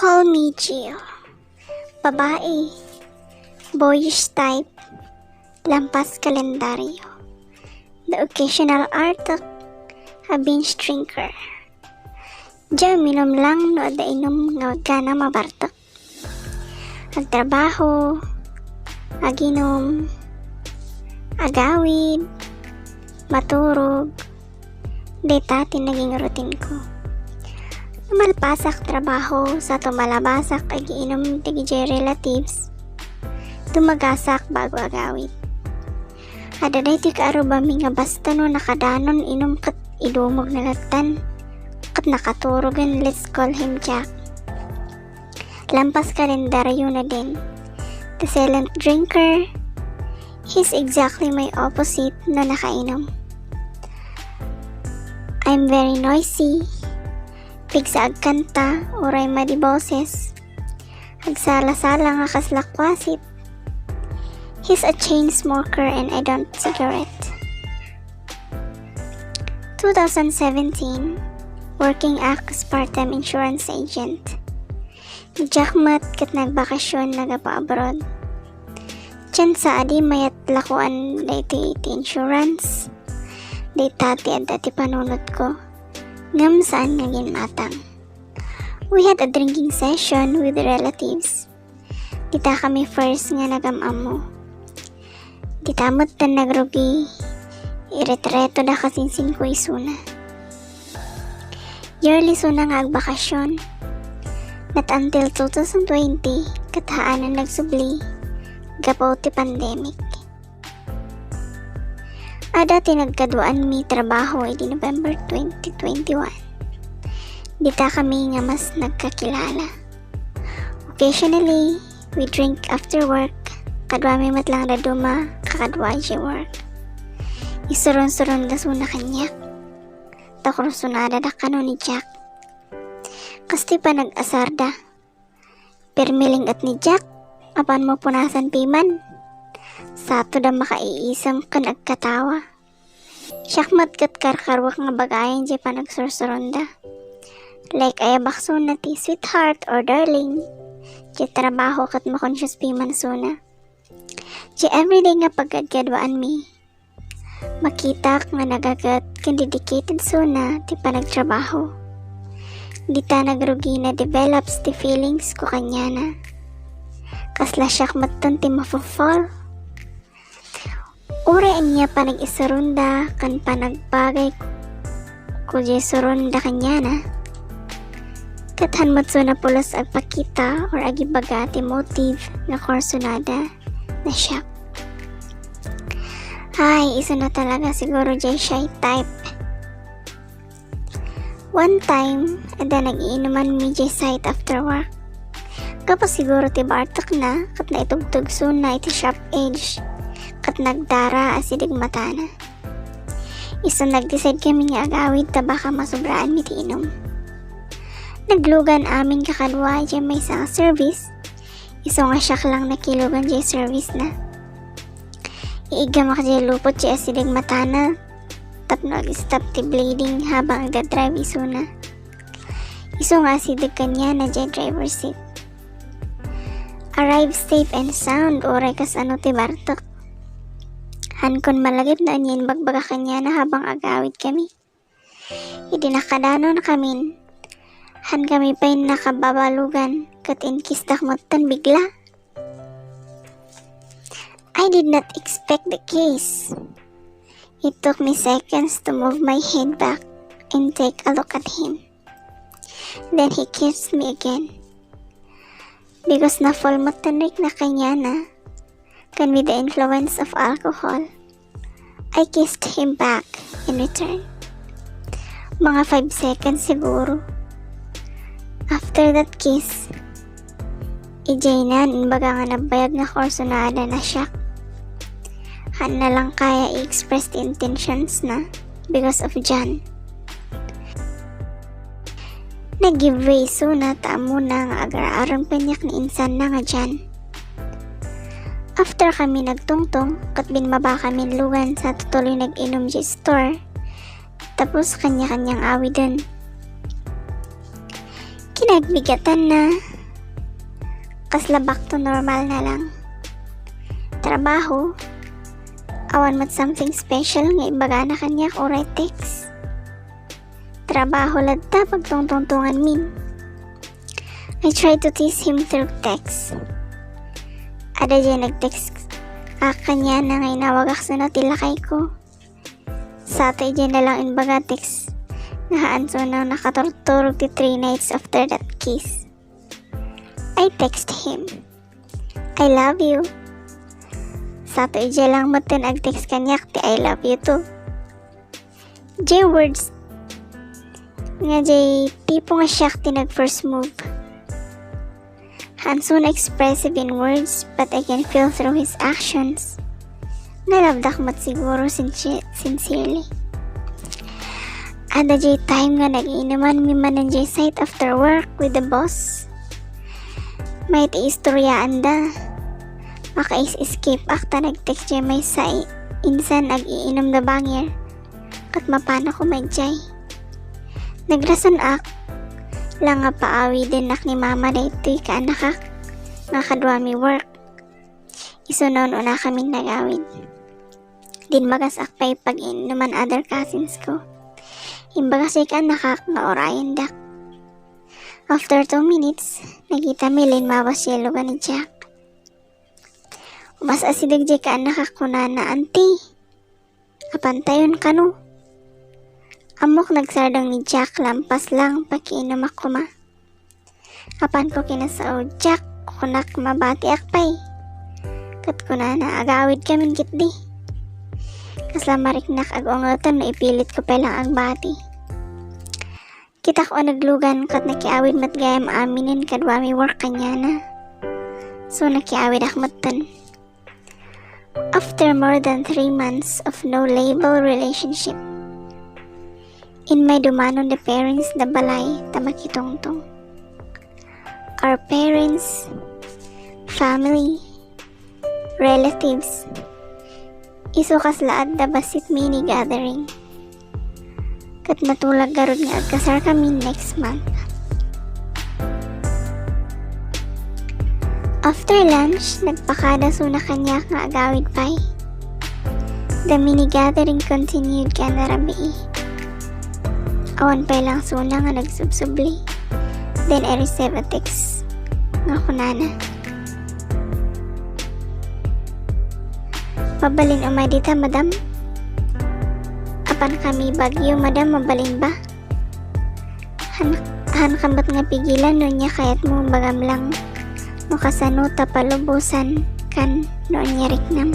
Call me Gio. Babae, boyish type, lampas kalendaryo. The occasional artok, a binge drinker. Diyan minom lang no ada inom nga wag ka na mabartok. Agtrabaho, aginom, agawid, maturog. Deta naging routine ko. Malpasak trabaho sa tumalabasak agiinom tigijay relatives. Tumagasak bago agawid. Adaday ti kaaruba mi nga basta no nakadanon inom kat idumog na latan. Kat nakaturogan, let's call him Jack. Lampas kalendaryo na din. The silent drinker. He's exactly my opposite na nakainom. I'm very noisy. Pigsa agkanta, oray madiboses. Agsala-sala nga kaslakwasit. He's a chain smoker and I don't cigarette. 2017, working as part-time insurance agent. Jackmat kat nagbakasyon nagapa-abroad. Diyan sa adi mayat lakuan na iti insurance. Di tati at dati panunod ko. Ngam saan nga ginmatang. We had a drinking session with relatives. Dita kami first nga nagamamo. Ditamot na nagrugi. Iretreto na kasinsin ko isuna. Yearly suna nga agbakasyon. Not until 2020, kataan na nagsubli. Gapaw ti pandemic. Ada tinagkaduan mi trabaho di November 2021. Dita kami nga mas nagkakilala. Occasionally, we drink after work. Kadwa mi matlang na duma, kakadwa di work. Isuron-suron da suna kanya. Takrusunada da kano ni Jack. Kasti pa nag-asar da. Permiling at ni Jack, apan mo punasan piman. Sato da makaiisam ka nagkatawa. Syakmat kat karkarwak nga bagayan di pa nagsursuronda. Like ay bakso na ti sweetheart or darling. Di trabaho kat makonsyos piman suna. Di everyday nga pagkadkadwaan mi. Makita nga nagagat kan dedicated suna ti pa nagtrabaho. Di ta nagrugi na develops ti feelings ko kanya na. Kasla syakmat ton ti mafufall. Uraan niya pa nag-isarunda kan pa nagbagay ko di surunda kanya na. Kathanmat so na pulos agpakita or agibagati motive na korsonada na siya. Ay, isa na talaga siguro di shy type. One time, ada nag-iinuman mi di site after work. Kapag siguro ti bartok na, kat na itugtug soon na iti sharp age. Kat nagdara asidig matana. Isa nag-decide kami nga agawid ta baka masubraan mi ti inom. Naglugan amin kakadwa dyan may isang service. Iso nga siyak lang nakilugan dyan service na. Iiga makadya lupot dyan asidig matana. Tapno ag-stop ti bleeding habang agdadrive iso na. Iso nga asidig kanya na dyan driver seat. Arrive safe and sound oray kas ano ti bartok. Hankon malagip na anyan bagbaga kanya na habang agawid kami. Idinakadano na kamin. Han kami pa'y nakababalugan kat inkistak motan bigla. I did not expect the case. It took me seconds to move my head back and take a look at him. Then he kissed me again. Because na-fall motanik na kanya na. Can with the influence of alcohol, I kissed him back in return. Mga 5 seconds siguro. After that kiss, ijaynan baga nga nabayag na korsonada na siya. Han na lang kaya i-express the intentions na because of John. Nag-give way so na taamo na nga agar-aron panyak ni insan na nga John. After kami nagtungtong, kat binmaba kami lugan sa tutuloy nag-inom di store. Tapos kanya-kanyang awi dun. Kinagbigatan na, kasla back to normal na lang. Trabaho, awan mat something special nga ibaga na kanyak o write text. Trabaho ladta pagtungtungtungan min. I tried to tease him through text. Ada dyan nag-text kanya na ngay nawagak sa natilakay ko. Sa ato dyan na lang inbaga text nga haan so na nakaturturog ti 3 nights after that kiss. I text him, I love you. Sa ato dyan lang matan ag-text kanyak ti I love you too. J words nga jay tipo nga siyak ti nag-first move. Hansun expressive in words but I can feel through his actions. Nalabdak mat siguro sincerely. Ada jay time nga nag-iinuman mi manan jay site after work with the boss. May ti istoryaan da. Makais-escape akta nag-text jay may say insan ag-iinom da bangir. Kat mapana ko may jay. Nagrason ak lang nga paawi din nak ni mama da ito'y kaanakak nga kadwa mi work. Isunon una kami nagawin. Din magas akpay pag-in naman other cousins ko. Imbaga siya kaanakak nga orayan dak. After 2 minutes, nagita mi lin mawas yelo ka ni Jack. Umas asidag jay kaanakak ko na auntie. Kapantayon ka no? Amok nagsardang ni Jack lampas lang pakiinom ako ma. Kapan ko kinasao Jack kunak mabati akpay. Kat ko na agawid kaming kitdi. Kasla mariknak ag-ongotan na ipilit ko palang agbati. Kita ko naglugan kat nakiawid matgayam aminin kadwa mi work kanya na. So nakiawid akmatan. After more than 3 months of no label relationship, in my dumanon the parents the balay tamakitongtong. Our parents, family, relatives, iso kaslaad da basit mini gathering. Kat matulag garod nga agkasar kami next month. After lunch, nagpakada suna kanya nga agawid pay. The mini gathering continued kana rabi. Awan pa lang suna nga nagsubsubli. Then I receive a text nga kunana. Mabalin umay dita madam? Apan kami bagyo madam mabalin ba? Han kambat nga pigilan no niya kayat mo bagam lang. No kasano tapalubusan kan no niya riknam.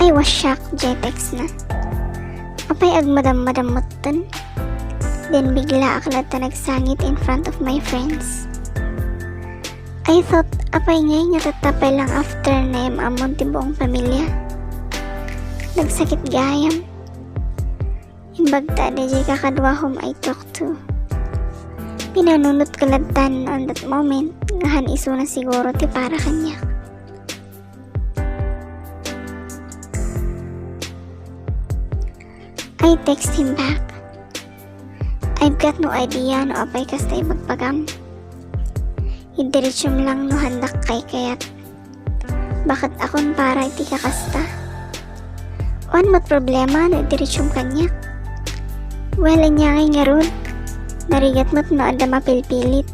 I was shocked jay text na. Apay ag madam-madam mutan. Then bigla aklat na nagsangit in front of my friends. I thought apay ngay nga tatapay lang after na yung amon ti buong pamilya. Nagsakit gayam. Imbagta na jay kakadwa whom I talked to. Pinanunot kalatan on that moment ngahan iso na siguro ti para kanya. I text him back. I've got no idea no apay kastay magpagam. Idiritsum lang no handak kay kayat. Bakit akon para iti kakasta? Wan mat problema no idiritsum kanya. Well, anyangay nga ron. Narigat mo't no ada mapilpilit.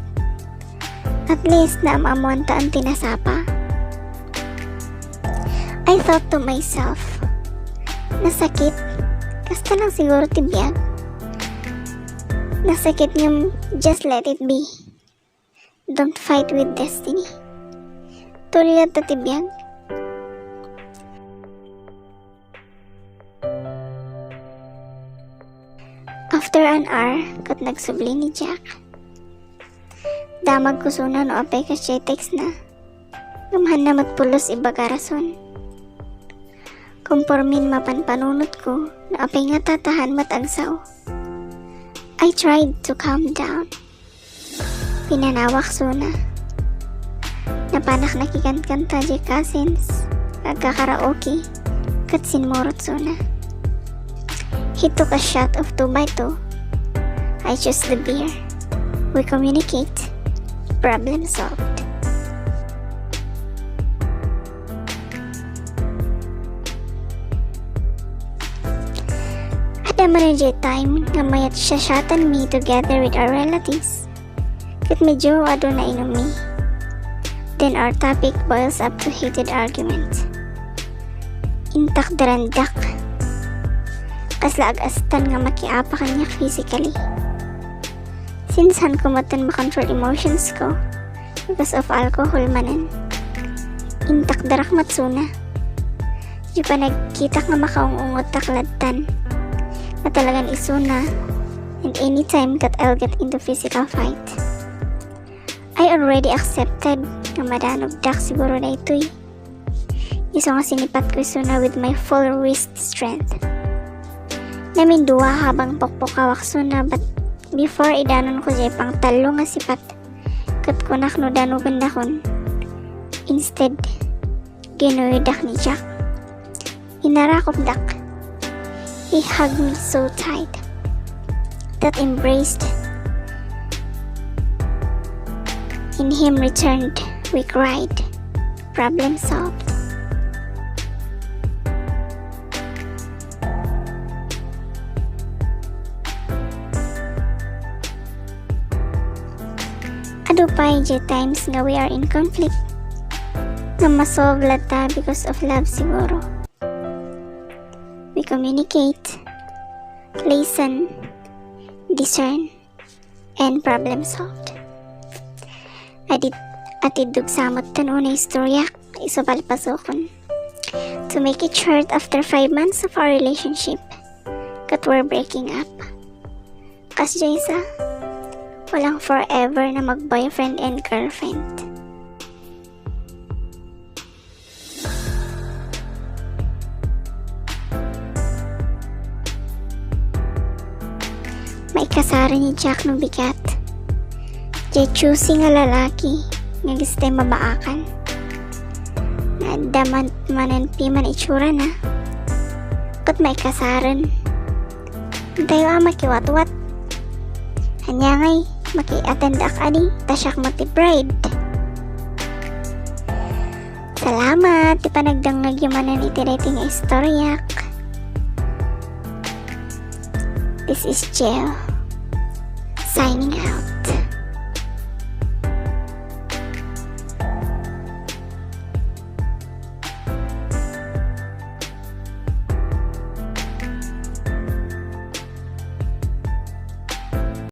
At least na amamuan taan tinasapa. I thought to myself, nasakit. Kasta lang siguro tibiyag. Nasakit niyang just let it be. Don't fight with destiny. Tuloy at tibiyag. After an hour, kat nagsubli ni Jack. Damag ko suna no apay ka siya text na. Gamahan na matpulos ibaga rason. Kumpormin mapanpanunot ko na apay nga tatahan matagsaw. I tried to calm down. Pinanawak suna. Napanak nakikanta di cousins. Agkakaraoke. Kat sinmurot suna. He took a shot of 2x2. I chose the beer. We communicate. Problem solved. Ada man time nga mayat siya shatan me together with our relatives. Kat medyo ado na inom me. Then our topic boils up to heated argument. Intak darandak. Kasla agastan nga makiapa kanya physically. Since han ko matan makontrol emotions ko because of alcohol manan. Intak darak matsuna. Di pa nagkita nga makaungungot takladtan. Na talagang isuna, and anytime that I'll get into physical fight. I already accepted na madanog dak siguro na ito'y. Iso nga sinipat ko isuna with my full wrist strength. Namin duwa habang pokpokawak suna, but before idanon ko jay pang talo nga sipat, kat kunak no danugan dakon. Instead, ginuidak ni Jack. Inarakop dak. He hugged me so tight that embraced in him returned. We cried. Problem solved. Ado pa times nga we are in conflict nga masolve lata because of love siguro. We communicate, listen, discern, and problem solved. Atid dugsamot tanu na istorya isubal pasokon. To make it short, after 5 months of our relationship, kat we're breaking up. Kas Jaysa, walang forever na mag-boyfriend and girlfriend. May kasara ni Jack no bigat. Jay choosing nga lalaki nga gistay mabaakan. Na daman manan piman itsura na. Kat may kasaran. Tayo makiwat-wat. Hanya ngay maki-attend ak ani tasyak mati-bride. Salamat di panagdangag yumanan iti-rating istoryak. This is Jill, signing out.